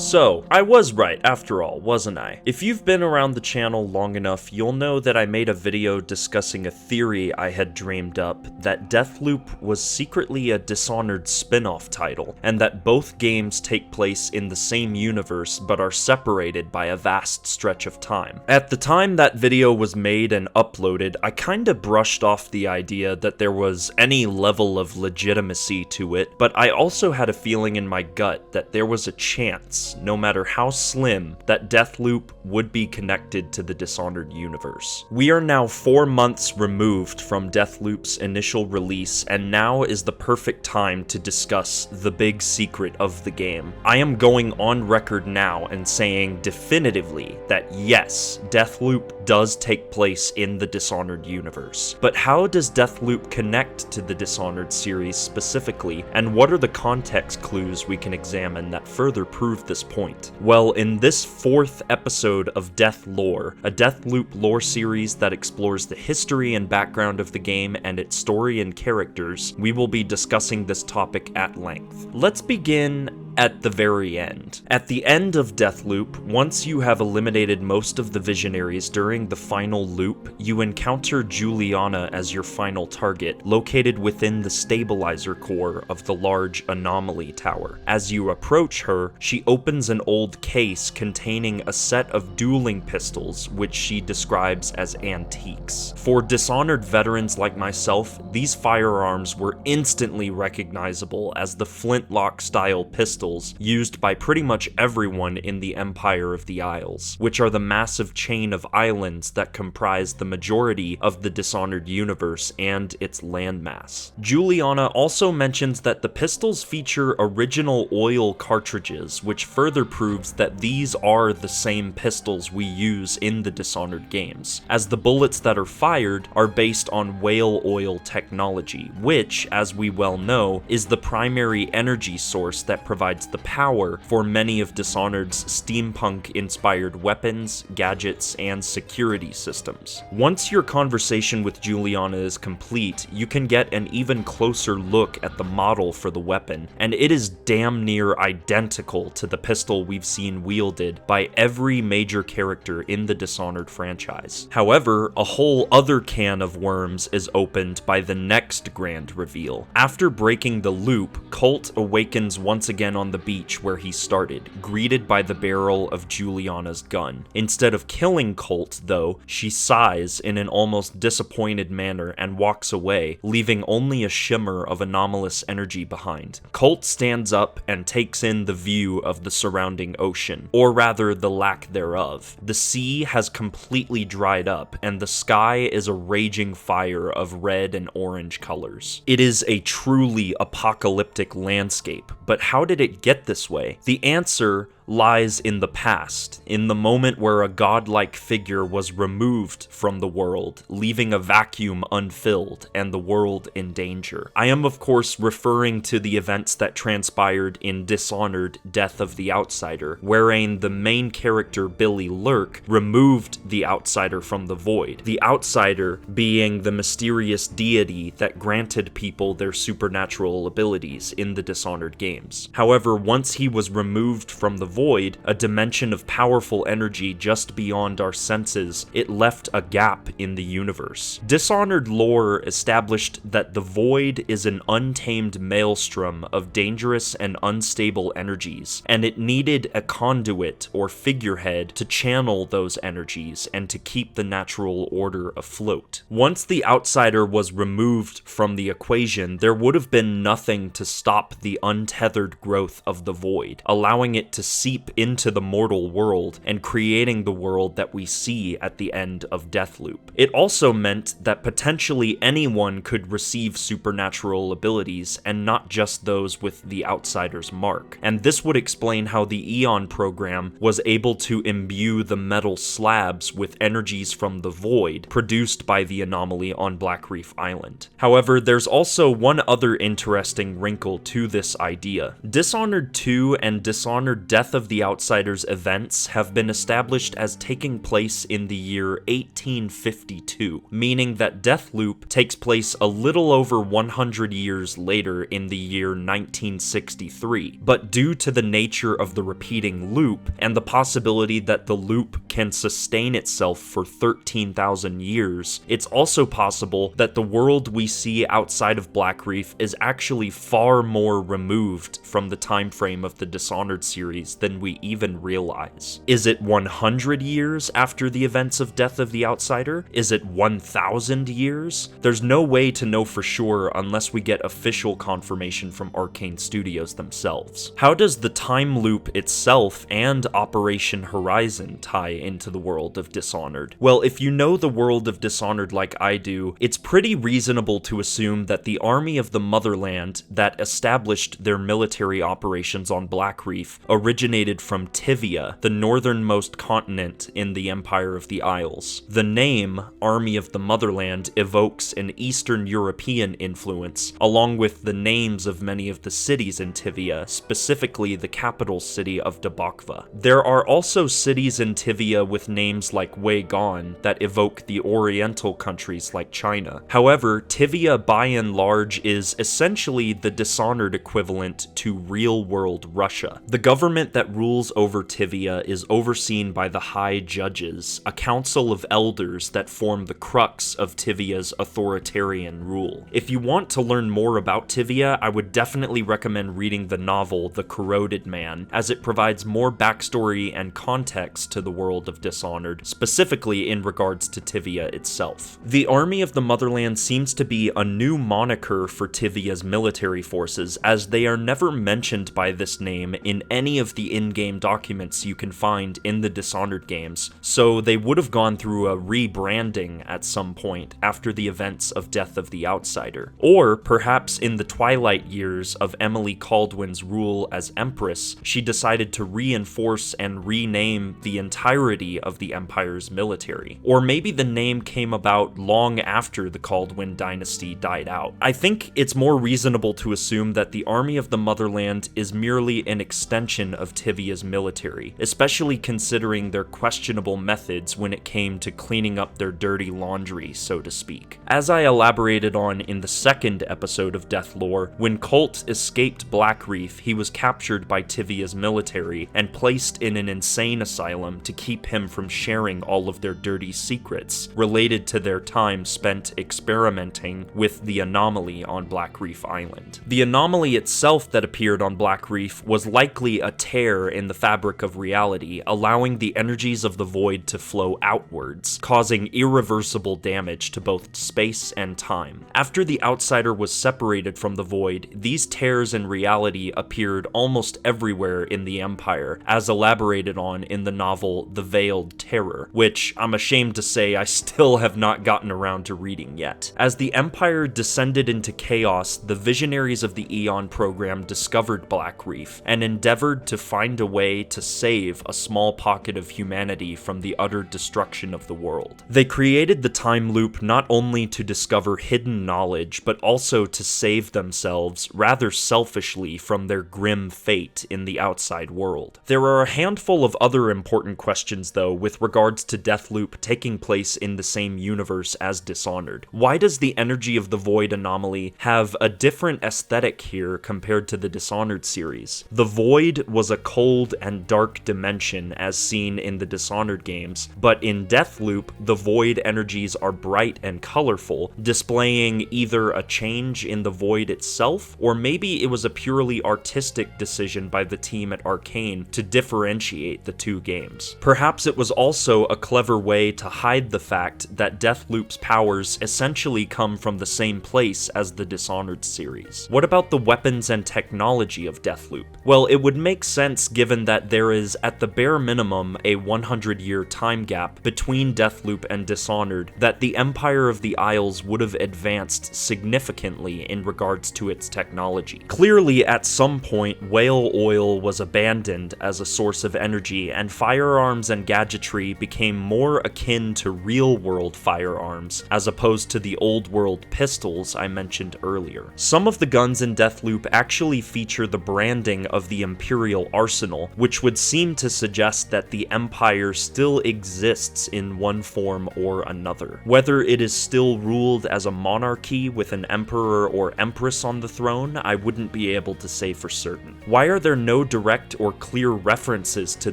So, I was right after all, wasn't I? If you've been around the channel long enough, you'll know that I made a video discussing a theory I had dreamed up that Deathloop was secretly a Dishonored spin-off title, and that both games take place in the same universe but are separated by a vast stretch of time. At the time that video was made and uploaded, I kinda brushed off the idea that there was any level of legitimacy to it, but I also had a feeling in my gut that there was a chance, no matter how slim, that Deathloop would be connected to the Dishonored universe. We are now 4 months removed from Deathloop's initial release, and now is the perfect time to discuss the big secret of the game. I am going on record now and saying definitively that yes, Deathloop does take place in the Dishonored universe. But how does Deathloop connect to the Dishonored series specifically, and what are the context clues we can examine that further prove this point? Well, in this 4th episode of Deathlore, a Deathloop lore series that explores the history and background of the game and its story and characters, we will be discussing this topic at length. Let's begin at the very end. At the end of Deathloop, once you have eliminated most of the visionaries during the final loop, you encounter Juliana as your final target, located within the stabilizer core of the large anomaly tower. As you approach her, she opens an old case containing a set of dueling pistols, which she describes as antiques. For Dishonored veterans like myself, these firearms were instantly recognizable as the flintlock-style pistols used by pretty much everyone in the Empire of the Isles, which are the massive chain of islands that comprise the majority of the Dishonored universe and its landmass. Juliana also mentions that the pistols feature original oil cartridges, which further proves that these are the same pistols we use in the Dishonored games, as the bullets that are fired are based on whale oil technology, which, as we well know, is the primary energy source that provides the power for many of Dishonored's steampunk-inspired weapons, gadgets, and security systems. Once your conversation with Juliana is complete, you can get an even closer look at the model for the weapon, and it is damn near identical to the pistol we've seen wielded by every major character in the Dishonored franchise. However, a whole other can of worms is opened by the next grand reveal. After breaking the loop, Colt awakens once again on the beach where he started, greeted by the barrel of Juliana's gun. Instead of killing Colt, though, she sighs in an almost disappointed manner and walks away, leaving only a shimmer of anomalous energy behind. Colt stands up and takes in the view of the surrounding ocean, or rather the lack thereof. The sea has completely dried up, and the sky is a raging fire of red and orange colors. It is a truly apocalyptic landscape, but how did it get this way? The answer lies in the past, in the moment where a godlike figure was removed from the world, leaving a vacuum unfilled and the world in danger. I am of course referring to the events that transpired in Dishonored: Death of the Outsider, wherein the main character Billy Lurk removed the Outsider from the void, the Outsider being the mysterious deity that granted people their supernatural abilities in the Dishonored games. However, once he was removed from the void, a dimension of powerful energy just beyond our senses, it left a gap in the universe. Dishonored lore established that the void is an untamed maelstrom of dangerous and unstable energies, and it needed a conduit or figurehead to channel those energies and to keep the natural order afloat. Once the Outsider was removed from the equation, there would have been nothing to stop the untethered growth of the void, allowing it to seep into the mortal world and creating the world that we see at the end of Deathloop. It also meant that potentially anyone could receive supernatural abilities and not just those with the Outsider's mark, and this would explain how the Eon program was able to imbue the metal slabs with energies from the void produced by the anomaly on Black Reef Island. However, there's also one other interesting wrinkle to this idea. Dishonored 2 and Dishonored: Death of the Outsider's events have been established as taking place in the year 1852, meaning that Deathloop takes place a little over 100 years later in the year 1963, but due to the nature of the repeating loop and the possibility that the loop can sustain itself for 13,000 years, it's also possible that the world we see outside of Blackreef is actually far more removed from the time frame of the Dishonored series than we even realize. Is it 100 years after the events of Death of the Outsider? Is it 1,000 years? There's no way to know for sure unless we get official confirmation from Arcane Studios themselves. How does the time loop itself and Operation Horizon tie into the world of Dishonored? Well, if you know the world of Dishonored like I do, it's pretty reasonable to assume that the army of the Motherland that established their military operations on Blackreef originated from Tivia, the northernmost continent in the Empire of the Isles. The name Army of the Motherland evokes an Eastern European influence, along with the names of many of the cities in Tivia, specifically the capital city of Dabakva. There are also cities in Tivia with names like Weigan that evoke the Oriental countries like China. However, Tivia by and large is essentially the Dishonored equivalent to real-world Russia. The government that rules over Tivia is overseen by the High Judges, a council of elders that form the crux of Tivia's authoritarian rule. If you want to learn more about Tivia, I would definitely recommend reading the novel The Corroded Man, as it provides more backstory and context to the world of Dishonored, specifically in regards to Tivia itself. The Army of the Motherland seems to be a new moniker for Tivia's military forces, as they are never mentioned by this name in any of the in-game documents you can find in the Dishonored games, so they would have gone through a rebranding at some point after the events of Death of the Outsider. Or perhaps in the twilight years of Emily Caldwin's rule as Empress, she decided to reinforce and rename the entirety of the Empire's military. Or maybe the name came about long after the Caldwin dynasty died out. I think it's more reasonable to assume that the Army of the Motherland is merely an extension of Tivia's military, especially considering their questionable methods when it came to cleaning up their dirty laundry, so to speak. As I elaborated on in the second episode of Deathlore, when Colt escaped Blackreef, he was captured by Tivia's military and placed in an insane asylum to keep him from sharing all of their dirty secrets related to their time spent experimenting with the anomaly on Blackreef Island. The anomaly itself that appeared on Blackreef was likely a tear in the fabric of reality, allowing the energies of the void to flow outwards, causing irreversible damage to both space and time. After the Outsider was separated from the void, these tears in reality appeared almost everywhere in the Empire, as elaborated on in the novel The Veiled Terror, which I'm ashamed to say I still have not gotten around to reading yet. As the Empire descended into chaos, the visionaries of the Aeon program discovered Blackreef and endeavored to find a way to save a small pocket of humanity from the utter destruction of the world. They created the time loop not only to discover hidden knowledge, but also to save themselves, rather selfishly, from their grim fate in the outside world. There are a handful of other important questions, though, with regards to Deathloop taking place in the same universe as Dishonored. Why does the energy of the void anomaly have a different aesthetic here compared to the Dishonored series? The void was a cold and dark dimension as seen in the Dishonored games, but in Deathloop, the void energies are bright and colorful, displaying either a change in the void itself, or maybe it was a purely artistic decision by the team at Arcane to differentiate the two games. Perhaps it was also a clever way to hide the fact that Deathloop's powers essentially come from the same place as the Dishonored series. What about the weapons and technology of Deathloop? Well, it would make sense given that there is, at the bare minimum, a 100-year time gap between Deathloop and Dishonored, that the Empire of the Isles would have advanced significantly in regards to its technology. Clearly, at some point, whale oil was abandoned as a source of energy, and firearms and gadgetry became more akin to real-world firearms, as opposed to the old-world pistols I mentioned earlier. Some of the guns in Deathloop actually feature the branding of the Imperial arsenal, which would seem to suggest that the Empire still exists in one form or another. Whether it is still ruled as a monarchy with an emperor or empress on the throne, I wouldn't be able to say for certain. Why are there no direct or clear references to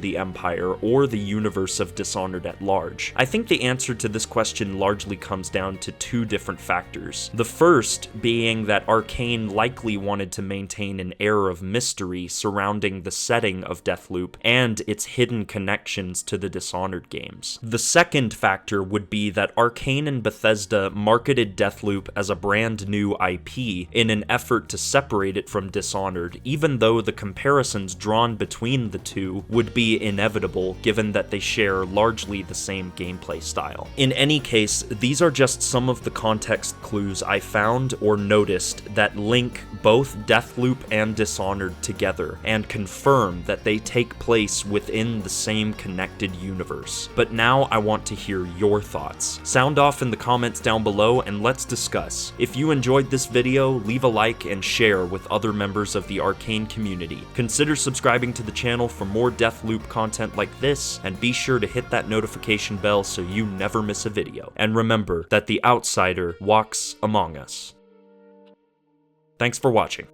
the Empire or the universe of Dishonored at large? I think the answer to this question largely comes down to two different factors. The first being that Arcane likely wanted to maintain an air of mystery surrounding the setting of Deathloop and its hidden connections to the Dishonored games. The second factor would be that Arcane and Bethesda marketed Deathloop as a brand new IP in an effort to separate it from Dishonored, even though the comparisons drawn between the two would be inevitable given that they share largely the same gameplay style. In any case, these are just some of the context clues I found or noticed that link both Deathloop and Dishonored together and confirm that they take place within the same connected universe. But now I want to hear your thoughts. Sound off in the comments down below and let's discuss. If you enjoyed this video, leave a like and share with other members of the Arcane community. Consider subscribing to the channel for more Deathloop content like this, and be sure to hit that notification bell so you never miss a video. And remember that the outsider walks among us. Thanks for watching.